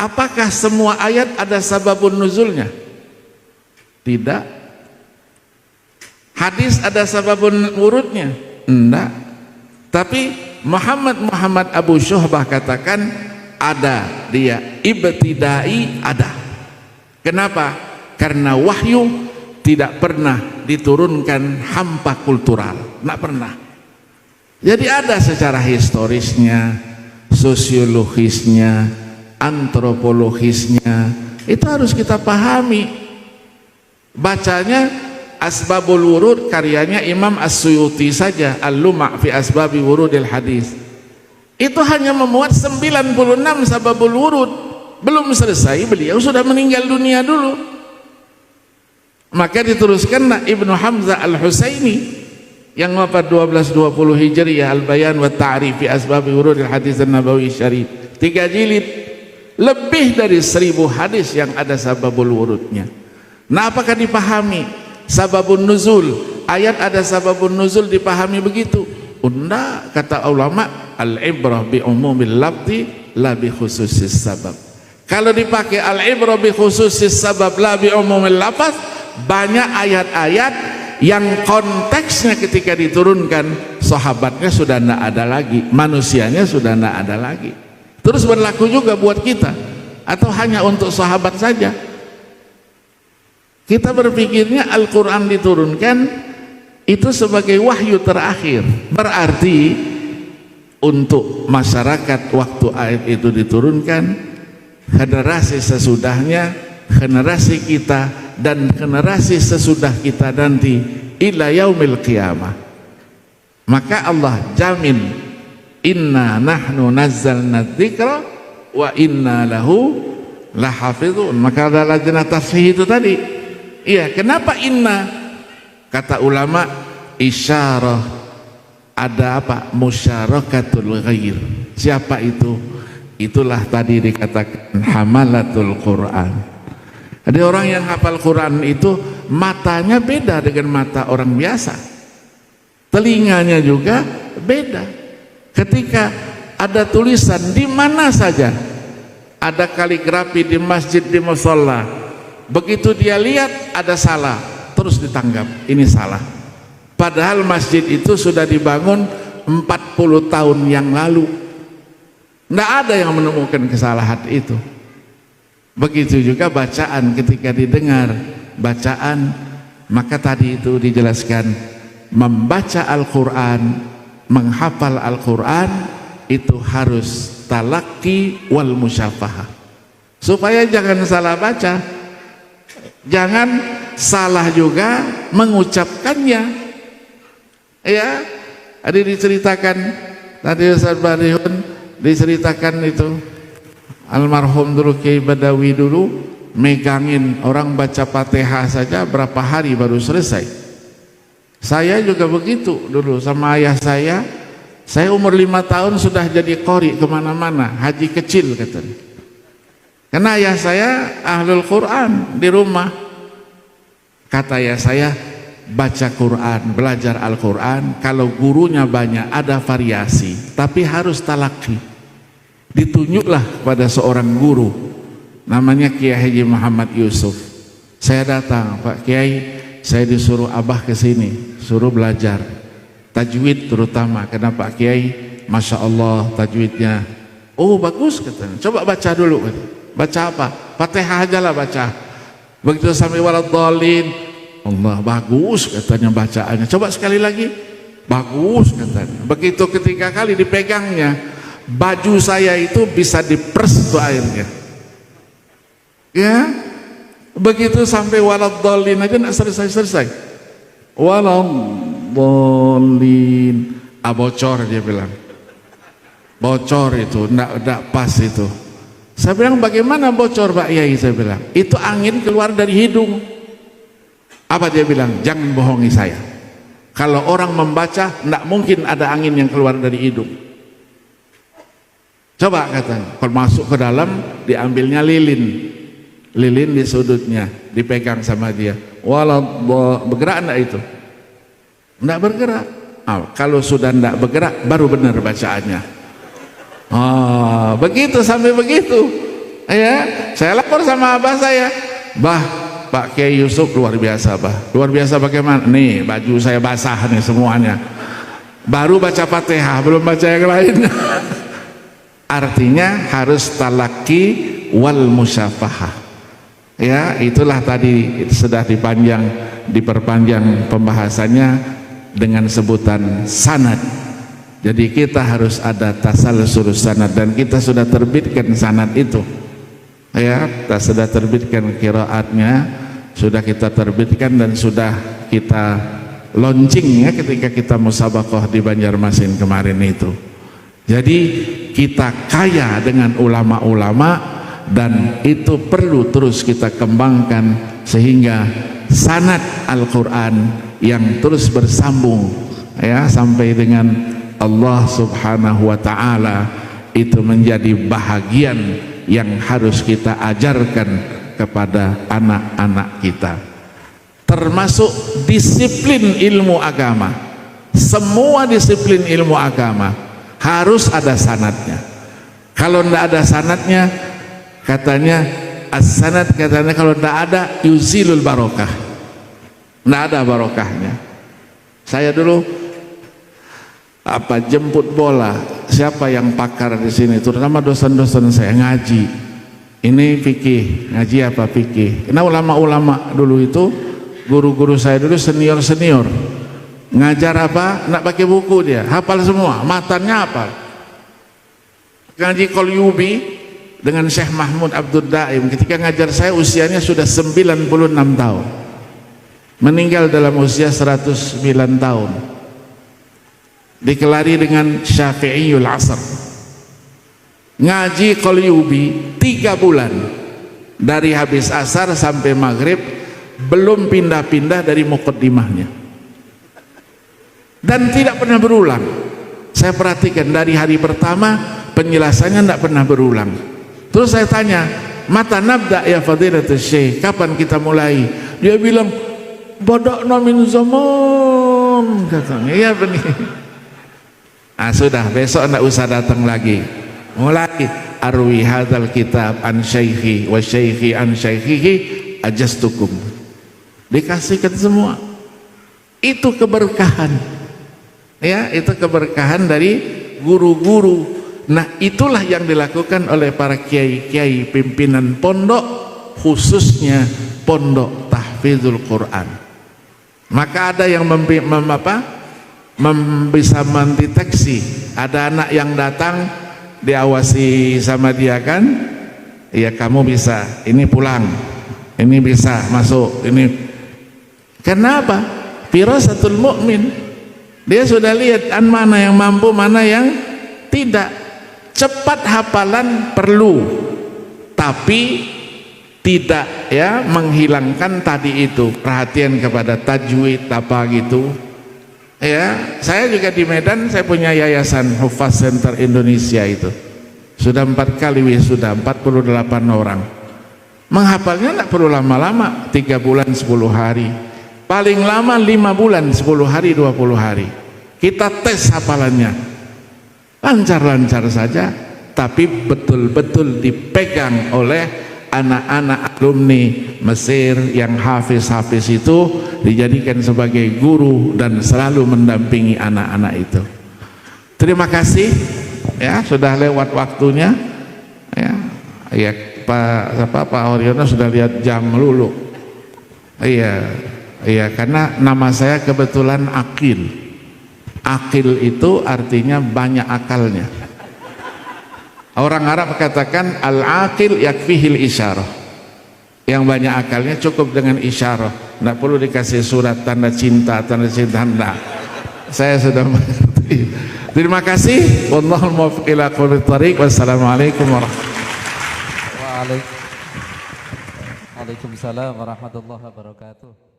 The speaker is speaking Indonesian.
Apakah semua ayat ada sababun nuzulnya? Tidak. Hadis ada sababun wurudnya? Enggak. Tapi Muhammad Abu Syuhbah katakan ada dia, ibtidai ada. Kenapa? Karena wahyu tidak pernah diturunkan hampa kultural, enggak pernah. Jadi ada secara historisnya, sosiologisnya, antropologisnya, itu harus kita pahami. Bacanya Asbabul Wurud karyanya Imam As-Suyuti saja, Al-Luma' fi Asbabi Wurudil Hadis, itu hanya memuat 96 sababul wurud. Belum selesai, beliau sudah meninggal dunia dulu. Maka diteruskan Ibnu Hamzah Al-Husaini yang wafat 1220 Hijriah, Al-Bayan wa Ta'rif fi Asbabi Wurudil Hadis An-Nabawi Syarif, 3 jilid, lebih dari 1000 hadis yang ada sababul wurudnya. Nah, apakah dipahami sababun nuzul? Ayat ada sababun nuzul dipahami begitu? Enggak, kata ulama, al-ibrah bi umumil lafzi la bi khususis sabab. Kalau dipakai al-ibrah bi khususis sabab la bi umumil lafaz, banyak ayat-ayat yang konteksnya ketika diturunkan sahabatnya sudah tidak ada lagi, manusianya sudah tidak ada lagi. Terus berlaku juga buat kita, atau hanya untuk sahabat saja? Kita berpikirnya Al-Quran diturunkan itu sebagai wahyu terakhir, berarti untuk masyarakat waktu ayat itu diturunkan, generasi sesudahnya, generasi kita, dan generasi sesudah kita nanti ila yaumil qiyamah. Maka Allah jamin, inna nahnu nazzalna dzikra wa inna lahu lahafizun. Maka ada lajnah tafsir itu tadi. Iya, kenapa inna? Kata ulama, isyarah, ada apa? Musyarakatul ghair. Siapa itu? Itulah tadi dikatakan hamalatul Quran. Ada orang yang hafal Quran itu matanya beda dengan mata orang biasa, telinganya juga beda. Ketika ada tulisan di mana saja, ada kaligrafi di masjid, di musholla, begitu dia lihat ada salah, terus ditanggap ini salah. Padahal masjid itu sudah dibangun 40 tahun yang lalu, tidak ada yang menemukan kesalahan itu. Begitu juga bacaan, ketika didengar bacaan, maka tadi itu dijelaskan, membaca Al-Quran, menghafal Al-Quran itu harus talaqi wal musyafahah, supaya jangan salah baca, jangan salah juga mengucapkannya. Ya, ada diceritakan tadi Ustaz Barihun diceritakan itu almarhum dulu Kiai Badawi dulu megangin orang baca Fatihah saja berapa hari baru selesai. Saya juga begitu dulu sama ayah saya. Saya umur 5 tahun sudah jadi qori kemana-mana, haji kecil katanya. Karena ayah saya ahlul Quran di rumah. Kata ayah saya, baca Quran, belajar Al-Quran, kalau gurunya banyak ada variasi, tapi harus talaki. Ditunjuklah pada seorang guru, namanya Kiai Haji Muhammad Yusuf. Saya datang, Pak Kiai, saya disuruh abah ke sini, suruh belajar tajwid terutama, karena Pak Kiai, masya Allah tajwidnya, oh bagus katanya, coba baca dulu. Baca apa? Fatihah aja lah baca. Begitu sampai waladhdallin, Allah bagus katanya bacaannya, coba sekali lagi, bagus katanya. Begitu ketiga kali dipegangnya, baju saya itu bisa diperes tuh airnya. Ya, begitu sampai waladhdallin aja nggak selesai. Waladhdallin, bocor dia bilang, bocor itu, nggak pas itu. Saya bilang bagaimana bocor Pak Yai? Saya bilang itu angin keluar dari hidung. Apa dia bilang? Jangan bohongi saya. Kalau orang membaca tidak mungkin ada angin yang keluar dari hidung. Coba katanya, kalau masuk ke dalam diambilnya lilin di sudutnya, dipegang sama dia. Walau bergerak enggak itu? Enggak bergerak. Kalau sudah enggak bergerak baru benar bacaannya. Begitu sampai begitu. Ya, saya lapor sama abah saya, bah, Pak Kiai Yusuf luar biasa, bah. Luar biasa bagaimana? Nih baju saya basah nih semuanya. Baru baca Fatihah, belum baca yang lain. Artinya harus talaki wal musyafahah. Ya, itulah tadi sudah diperpanjang pembahasannya dengan sebutan sanad. Jadi kita harus ada tasalsul sanad, dan kita sudah terbitkan sanad itu. Ya, kita sudah terbitkan qiraatnya, sudah kita terbitkan dan sudah kita launching ya ketika kita musabaqah di Banjarmasin kemarin itu. Jadi kita kaya dengan ulama-ulama, dan itu perlu terus kita kembangkan sehingga sanad Al-Quran yang terus bersambung ya sampai dengan Allah Subhanahu wa Ta'ala itu menjadi bahagian yang harus kita ajarkan kepada anak-anak kita, termasuk disiplin ilmu agama. Semua disiplin ilmu agama harus ada sanadnya. Kalau tidak ada sanadnya, katanya as-sanad, katanya kalau tidak ada yuzilul barokah, tidak ada barokahnya. Saya dulu jemput bola, siapa yang pakar di sini, terutama dosen-dosen saya ngaji. Ini fikih, ngaji apa fikih? Karena ulama-ulama dulu itu, guru-guru saya dulu senior-senior, ngajar apa? Nggak pakai buku dia, hafal semua, matannya hafal. Ngaji Qalyubi dengan Syekh Mahmud Abdul Daim, ketika ngajar saya usianya sudah 96 tahun, meninggal dalam usia 109 tahun. Dikelari dengan Syafi'iyul Asr. Ngaji Qalyubi 3 bulan, dari habis asar sampai maghrib, belum pindah-pindah dari muqaddimahnya, dan tidak pernah berulang. Saya perhatikan dari hari pertama penjelasannya tidak pernah berulang. Terus saya tanya, mata nabda ya fadilatul syekh, kapan kita mulai? Dia bilang bada'na min zaman, katanya. Ya benih. Nah, sudah, besok tidak usah datang lagi. Mulai arwi hadzal kitab an syaikhi wa syaikhi an syaikhihi ajastukum. Dikasihkan semua. Itu keberkahan. Ya, itu keberkahan dari guru-guru. Nah, itulah yang dilakukan oleh para kiai-kiai pimpinan pondok, khususnya pondok tahfidzul Quran. Maka ada yang bisa mendeteksi, ada anak yang datang, diawasi sama dia kan, ya kamu bisa, ini pulang, ini bisa masuk, ini. Kenapa? Firasatul mukmin, dia sudah lihat mana yang mampu, mana yang tidak. Cepat hafalan perlu, tapi tidak ya menghilangkan tadi itu perhatian kepada tajwid apa gitu. Ya, saya juga di Medan, saya punya yayasan Hufaz Center Indonesia itu. Sudah 4 kali wisuda, 48 orang. Menghafalnya tidak perlu lama-lama, 3 bulan 10 hari. Paling lama 5 bulan 10 hari 20 hari. Kita tes hafalannya. Lancar-lancar saja, tapi betul-betul dipegang oleh anak-anak alumni Mesir yang hafiz-hafiz itu, dijadikan sebagai guru dan selalu mendampingi anak-anak itu. Terima kasih ya, sudah lewat waktunya ya. Pak Horyono sudah lihat jam lulu. Iya, karena nama saya kebetulan Akil. Akil itu artinya banyak akalnya. Orang Arab katakan al-aqil yakfihil isyarah. Yang banyak akalnya cukup dengan isyarah, tidak perlu dikasih surat tanda cinta enggak. Saya sudah mengerti. Terima kasih. Wallahul muwaffiq ila aqwamit thariq. Wassalamualaikum warahmatullahi wabarakatuh. Waalaikumsalam warahmatullahi wabarakatuh.